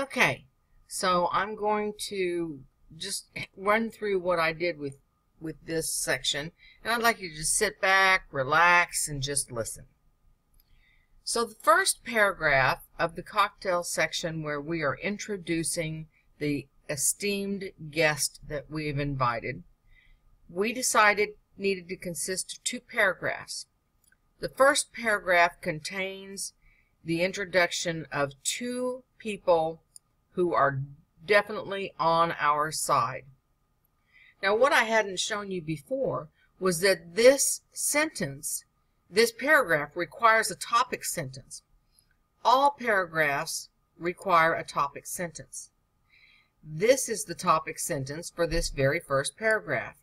Okay, so I'm going to just run through what I did with this section, and I'd like you to just sit back, relax, and just listen. So the first paragraph of the cocktail section, where we are introducing the esteemed guest that we've invited, we decided needed to consist of 2 paragraphs. The first paragraph contains the introduction of 2 people who are definitely on our side. Now, what I hadn't shown you before was that this paragraph requires a topic sentence. All paragraphs require a topic sentence. This is the topic sentence for this very first paragraph.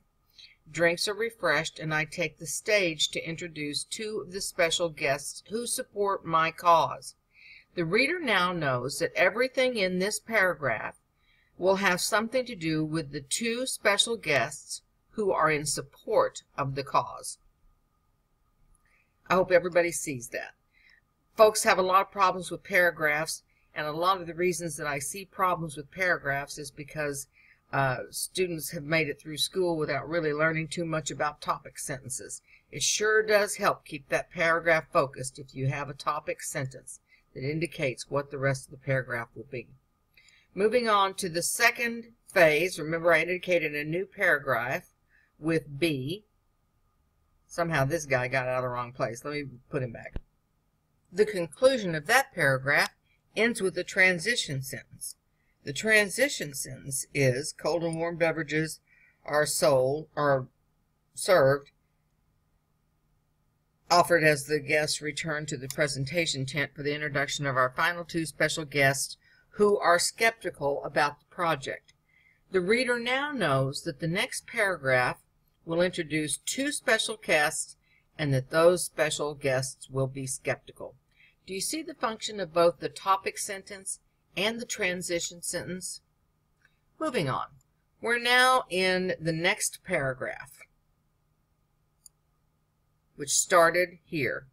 Drinks are refreshed, and I take the stage to introduce 2 of the special guests who support my cause. The reader now knows that everything in this paragraph will have something to do with the 2 special guests who are in support of the cause. I hope everybody sees that. Folks have a lot of problems with paragraphs, and a lot of the reasons that I see problems with paragraphs is because students have made it through school without really learning too much about topic sentences. It sure does help keep that paragraph focused if you have a topic sentence that indicates what the rest of the paragraph will be. Moving on to the second phase, remember I indicated a new paragraph with B. Somehow this guy got out of the wrong place. Let me put him back. The conclusion of that paragraph ends with a transition sentence. The transition sentence is, cold and warm beverages are served, offered as the guests return to the presentation tent for the introduction of our final 2 special guests who are skeptical about the project. The reader now knows that the next paragraph will introduce 2 special guests and that those special guests will be skeptical. Do you see the function of both the topic sentence and the transition sentence? Moving on. We're now in the next paragraph, which started here.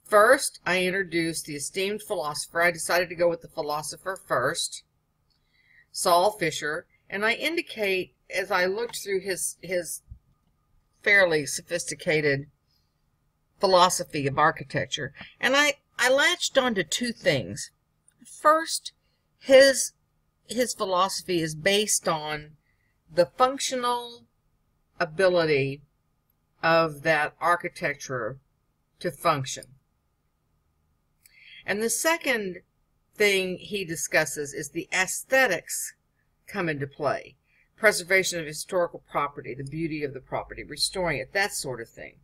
First, I introduced the esteemed philosopher. I decided to go with the philosopher first, Saul Fisher, and I indicate, as I looked through his fairly sophisticated philosophy of architecture, and I latched onto 2 things. First, his philosophy is based on the functional ability of that architecture to function. And the second thing he discusses is the aesthetics come into play. Preservation of historical property, the beauty of the property, restoring it, that sort of thing.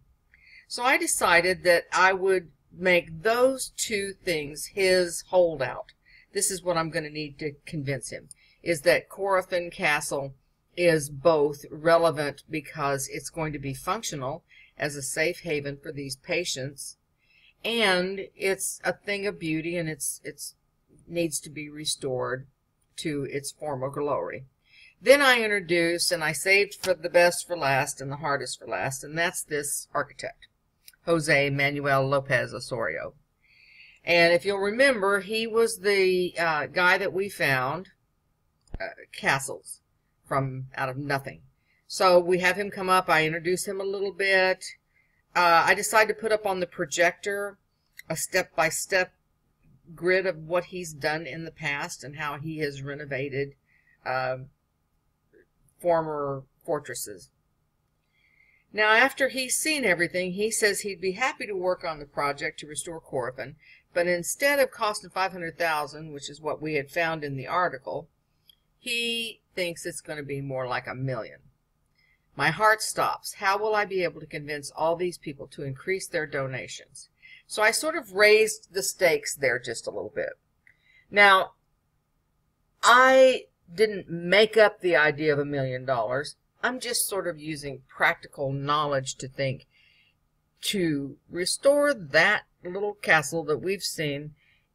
So I decided that I would make those 2 things his holdout. This is what I'm going to need to convince him, is that Corofin Castle is both relevant because it's going to be functional as a safe haven for these patients, and it's a thing of beauty, and it needs to be restored to its former glory. Then I introduce, and I saved for the best for last and the hardest for last, and that's this architect, Jose Manuel Lopez Osorio. And if you'll remember, he was the guy that we found castles from out of nothing. So we have him come up. I introduce him a little bit. I decided to put up on the projector a step-by-step grid of what he's done in the past and how he has renovated former fortresses. Now, after he's seen everything, he says he'd be happy to work on the project to restore Corofin, but instead of costing $500,000, which is what we had found in the article, he thinks it's going to be more like $1 million. My heart stops. How will I be able to convince all these people to increase their donations? So I sort of raised the stakes there just a little bit. Now, I didn't make up the idea of $1 million. I'm just sort of using practical knowledge to think to restore that little castle that we've seen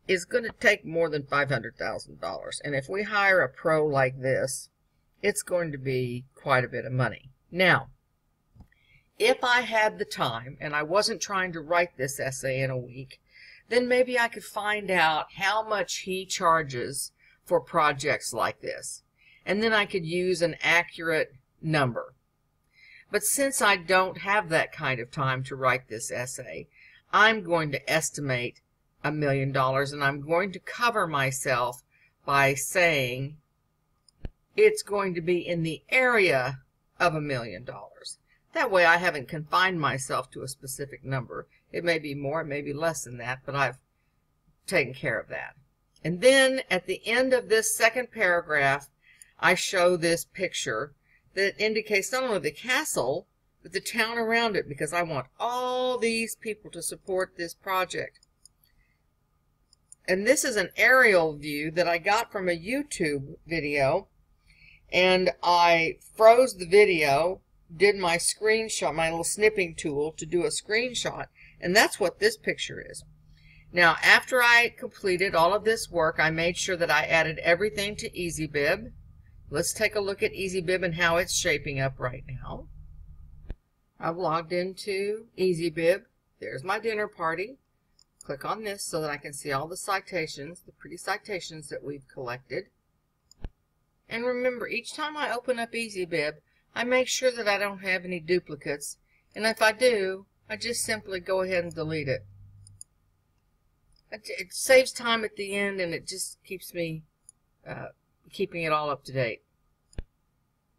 is going to take more than $500,000. And if we hire a pro like this, it's going to be quite a bit of money. Now, if I had the time, and I wasn't trying to write this essay in a week, then maybe I could find out how much he charges for projects like this. And then I could use an accurate number. But since I don't have that kind of time to write this essay, I'm going to estimate $1 million, and I'm going to cover myself by saying it's going to be in the area of $1 million. That way I haven't confined myself to a specific number. It may be more, it may be less than that, but I've taken care of that. And then at the end of this second paragraph, I show this picture that indicates not only the castle, but the town around it, because I want all these people to support this project. And this is an aerial view that I got from a YouTube video, and I froze the video, did my screenshot, my little snipping tool to do a screenshot, and that's what this picture is. Now, after I completed all of this work, I made sure that I added everything to EasyBib. Let's take a look at EasyBib and how it's shaping up right now. I've logged into EasyBib. There's my dinner party. Click on this so that I can see all the citations, the pretty citations that we've collected. And remember, each time I open up EasyBib, I make sure that I don't have any duplicates. And if I do, I just simply go ahead and delete it. It saves time at the end, and it just keeps me keeping it all up to date.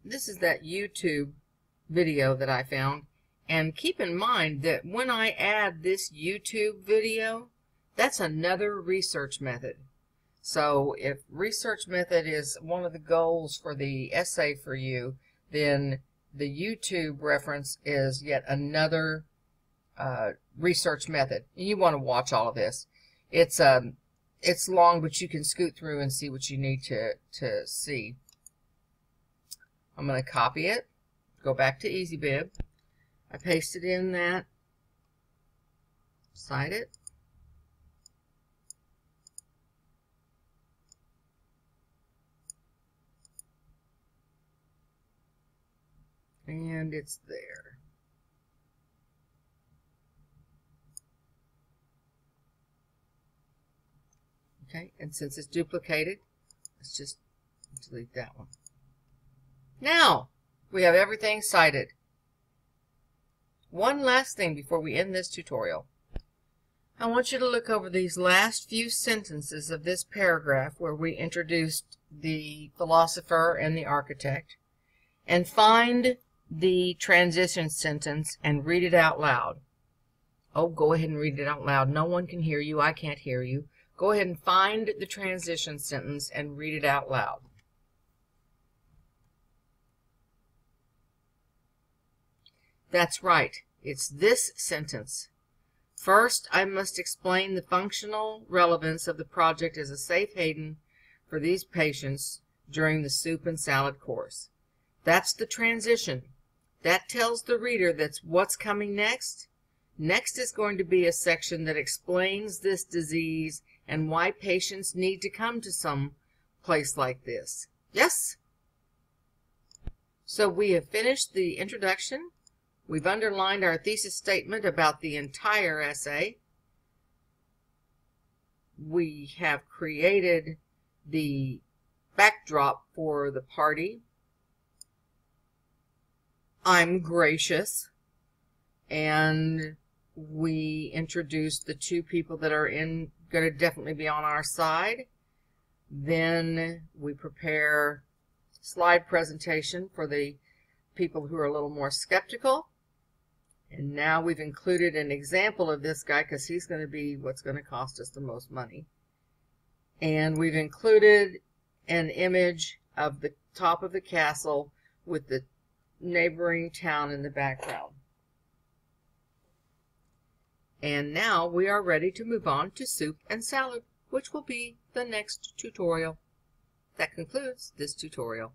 This is that YouTube video that I found. And keep in mind that when I add this YouTube video, that's another research method. So if research method is one of the goals for the essay for you, then the YouTube reference is yet another research method. You want to watch all of this. It's long, but you can scoot through and see what you need to see. I'm going to copy it, go back to EasyBib. I paste it in that, cite it, and it's there. Okay, and since it's duplicated, let's just delete that one. Now, we have everything cited. One last thing before we end this tutorial. I want you to look over these last few sentences of this paragraph where we introduced the philosopher and the architect, and find the transition sentence and read it out loud. Oh, go ahead and read it out loud. No one can hear you. I can't hear you. Go ahead and find the transition sentence and read it out loud. That's right. It's this sentence. First, I must explain the functional relevance of the project as a safe haven for these patients during the soup and salad course. That's the transition. That tells the reader that's what's coming next. Next is going to be a section that explains this disease and why patients need to come to some place like this. Yes? So we have finished the introduction. We've underlined our thesis statement about the entire essay. We have created the backdrop for the party. I'm gracious. And we introduced the two people that are going to definitely be on our side. Then we prepare slide presentation for the people who are a little more skeptical. And now we've included an example of this guy because he's going to be what's going to cost us the most money. And we've included an image of the top of the castle with the neighboring town in the background. And now we are ready to move on to soup and salad, which will be the next tutorial. That concludes this tutorial.